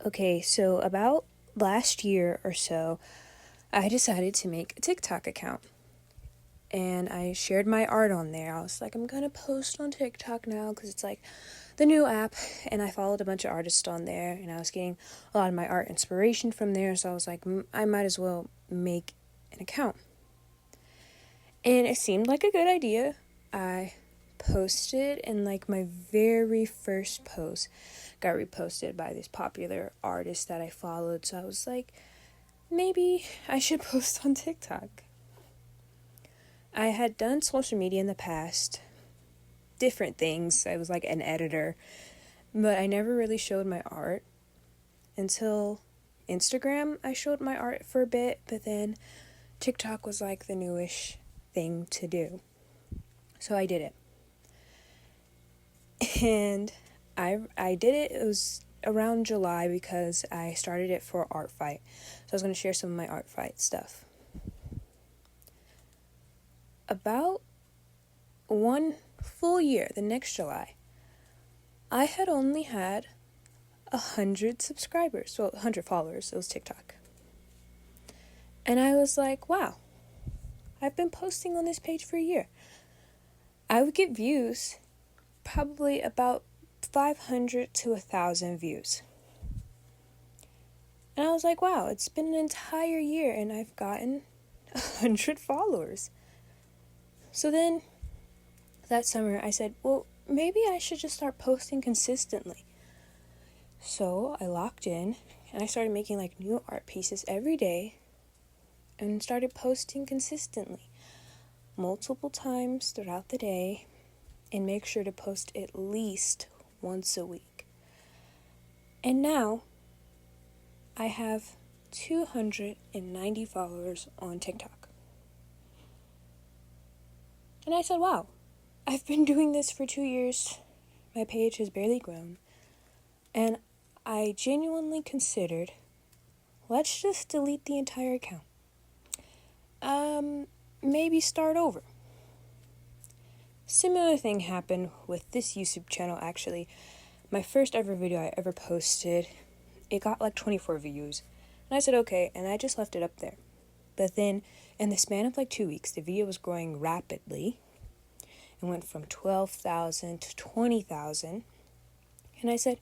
Okay, so about last year or so, I decided to make a TikTok account. And I shared my art on there. I was like, I'm gonna post on TikTok now because it's like the new app. And I followed a bunch of artists on there, and I was getting a lot of my art inspiration from there. So I was like, I might as well make an account. And it seemed like a good idea. I posted, and like my very first post got reposted by this popular artist that I followed. So I was like, maybe I should post on TikTok. I had done social media in the past, different things. I was like an editor, but I never really showed my art until Instagram. I showed my art for a bit, but then TikTok was like the newish thing to do. So I did it. And I did it. It was around July because I started it for Art Fight. So I was going to share some of my Art Fight stuff. About one full year, the next July, I had only had 100 subscribers, well, 100 followers. It was TikTok. And I was like, wow, I've been posting on this page for a year. I would get views, probably about 500 to 1,000 views. And I was like, wow, it's been an entire year and I've gotten 100 followers. So then that summer I said, well, maybe I should just start posting consistently. So I locked in and I started making like new art pieces every day and started posting consistently, multiple times throughout the day, and make sure to post at least once a week. And now I have 290 followers on TikTok. And I said, wow, I've been doing this for 2 years. My page has barely grown. And I genuinely considered, let's just delete the entire account. Maybe start over. Similar thing happened with this YouTube channel actually. My first ever video I ever posted, it got like 24 views. And I said, okay, and I just left it up there. But then, in the span of like 2 weeks, the video was growing rapidly. It went from 12,000 to 20,000. And I said,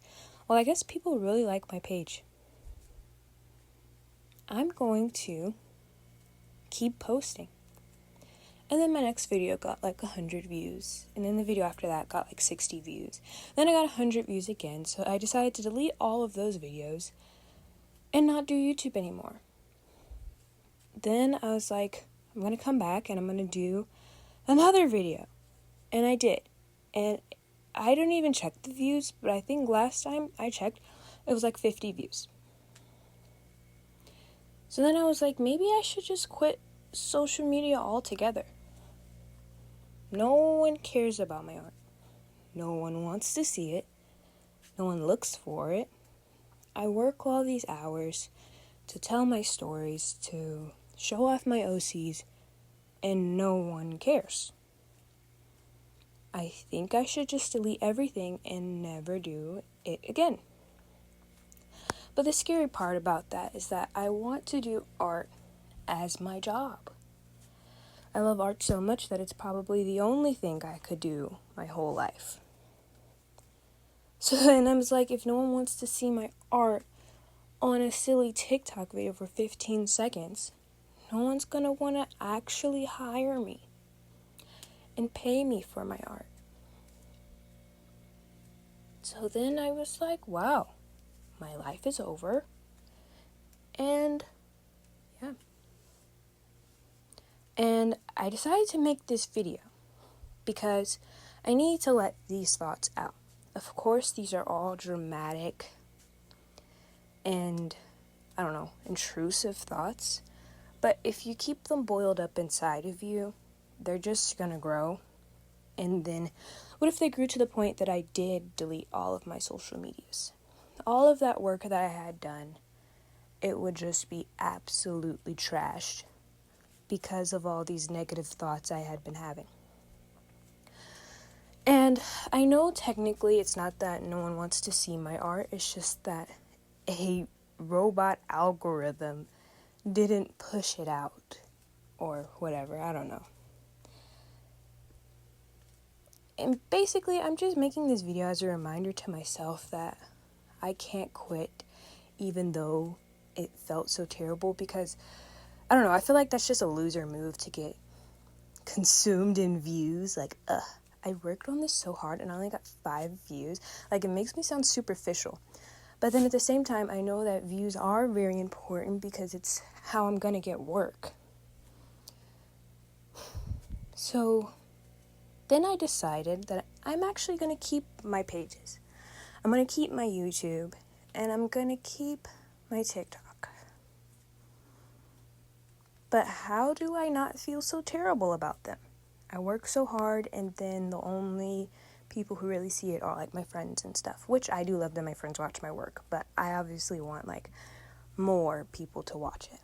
well, I guess people really like my page. I'm going to keep posting. And then my next video got like 100 views. And then the video after that got like 60 views. Then I got 100 views again. So I decided to delete all of those videos and not do YouTube anymore. Then I was like, I'm going to come back and I'm going to do another video. And I did. And I didn't even check the views, but I think last time I checked, it was like 50 views. So then I was like, maybe I should just quit social media altogether. No one cares about my art. No one wants to see it. No one looks for it. I work all these hours to tell my stories, to show off my OCs, and no one cares. I think I should just delete everything and never do it again. But the scary part about that is that I want to do art as my job. I love art so much that it's probably the only thing I could do my whole life. So then I was like, if no one wants to see my art on a silly TikTok video for 15 seconds, no one's gonna want to actually hire me and pay me for my art. So then I was like, wow, my life is over. And yeah. And I decided to make this video because I need to let these thoughts out. Of course, these are all dramatic and, intrusive thoughts. But if you keep them boiled up inside of you, they're just gonna grow. And then, what if they grew to the point that I did delete all of my social medias? All of that work that I had done, it would just be absolutely trashed because of all these negative thoughts I had been having. And I know technically it's not that no one wants to see my art, it's just that a robot algorithm didn't push it out or whatever, I don't know. And basically, I'm just making this video as a reminder to myself that I can't quit even though it felt so terrible, because I don't know, I feel like that's just a loser move to get consumed in views. Like, I worked on this so hard and I only got 5 views. Like, it makes me sound superficial. But then at the same time, I know that views are very important because it's how I'm gonna get work. So then I decided that I'm actually gonna keep my pages. I'm gonna keep my YouTube and I'm gonna keep my TikTok. But how do I not feel so terrible about them? I work so hard, and then the only people who really see it are like my friends and stuff, which I do love that my friends watch my work, but I obviously want like more people to watch it.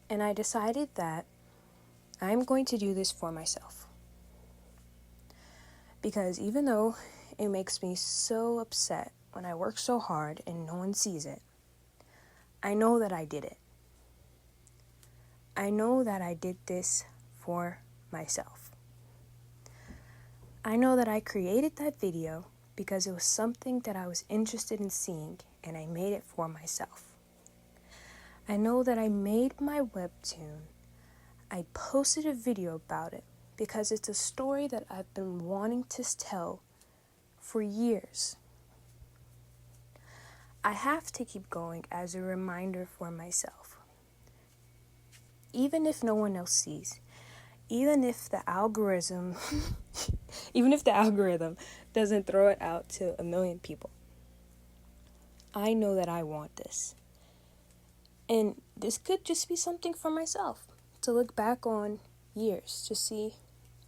And I decided that I'm going to do this for myself. Because even though it makes me so upset when I work so hard and no one sees it, I know that I did it. I know that I did this for myself. I know that I created that video because it was something that I was interested in seeing, and I made it for myself. I know that I made my webtoon. I posted a video about it because it's a story that I've been wanting to tell for years. I have to keep going as a reminder for myself. Even if no one else sees, even if the algorithm doesn't throw it out to 1 million people, I know that I want this. And this could just be something for myself to look back on years to see,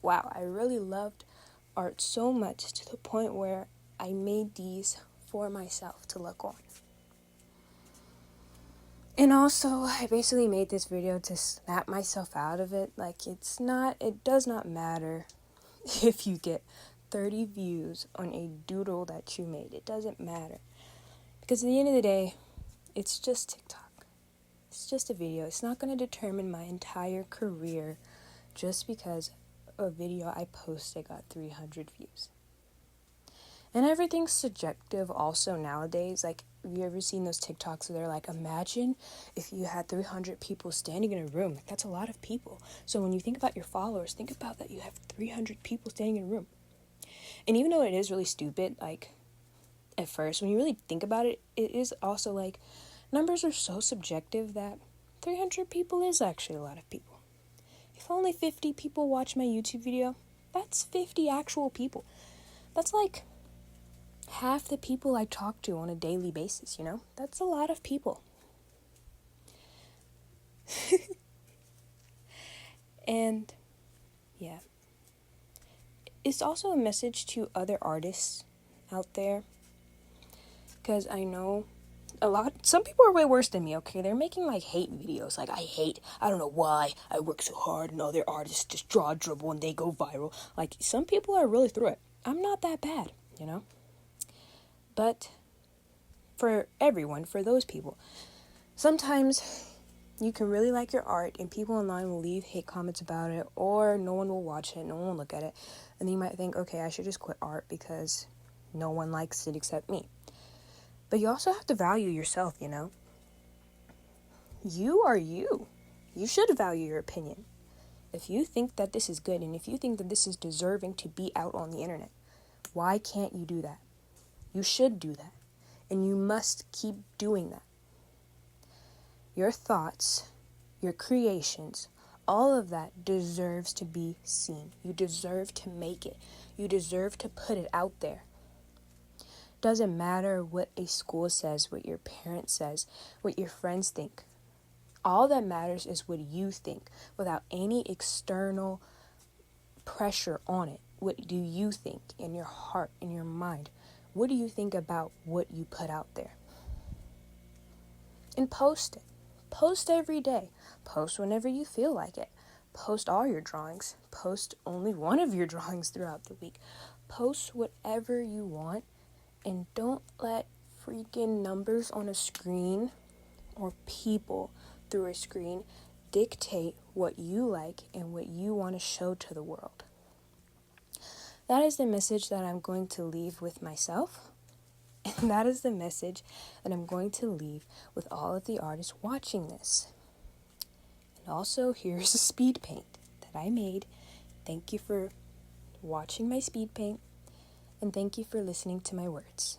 wow, I really loved art so much to the point where I made these for myself to look on. And also, I basically made this video to snap myself out of it. Like, it does not matter if you get 30 views on a doodle that you made. It doesn't matter. Because at the end of the day, it's just TikTok. It's just a video. It's not going to determine my entire career just because a video I posted got 300 views. And everything's subjective also nowadays. Like, have you ever seen those TikToks where they're like, imagine if you had 300 people standing in a room. Like, that's a lot of people. So when you think about your followers, think about that you have 300 people standing in a room. And even though it is really stupid, like, at first, when you really think about it, it is also like, numbers are so subjective that 300 people is actually a lot of people. If only 50 people watch my YouTube video, that's 50 actual people. That's like half the people I talk to on a daily basis, you know? That's a lot of people. And, yeah. It's also a message to other artists out there. Because I know some people are way worse than me, okay? They're making, like, hate videos. Like, I don't know why I work so hard and other artists just draw, dribble, and they go viral. Like, some people are really through it. I'm not that bad, you know? But for everyone, for those people, sometimes you can really like your art and people online will leave hate comments about it, or no one will watch it, no one will look at it, and you might think, okay, I should just quit art because no one likes it except me. But you also have to value yourself, you know? You are you. You should value your opinion. If you think that this is good and if you think that this is deserving to be out on the internet, why can't you do that? You should do that, and you must keep doing that. Your thoughts, your creations, all of that deserves to be seen. You deserve to make it. You deserve to put it out there. Doesn't matter what a school says, what your parents says, what your friends think. All that matters is what you think, without any external pressure on it. What do you think in your heart, in your mind? What do you think about what you put out there? And post it. Post every day. Post whenever you feel like it. Post all your drawings. Post only one of your drawings throughout the week. post whatever you want, and don't let freaking numbers on a screen or people through a screen dictate what you like and what you want to show to the world. That is the message that I'm going to leave with myself, and that is the message that I'm going to leave with all of the artists watching this. And also, here's a speed paint that I made. Thank you for watching my speed paint, and thank you for listening to my words.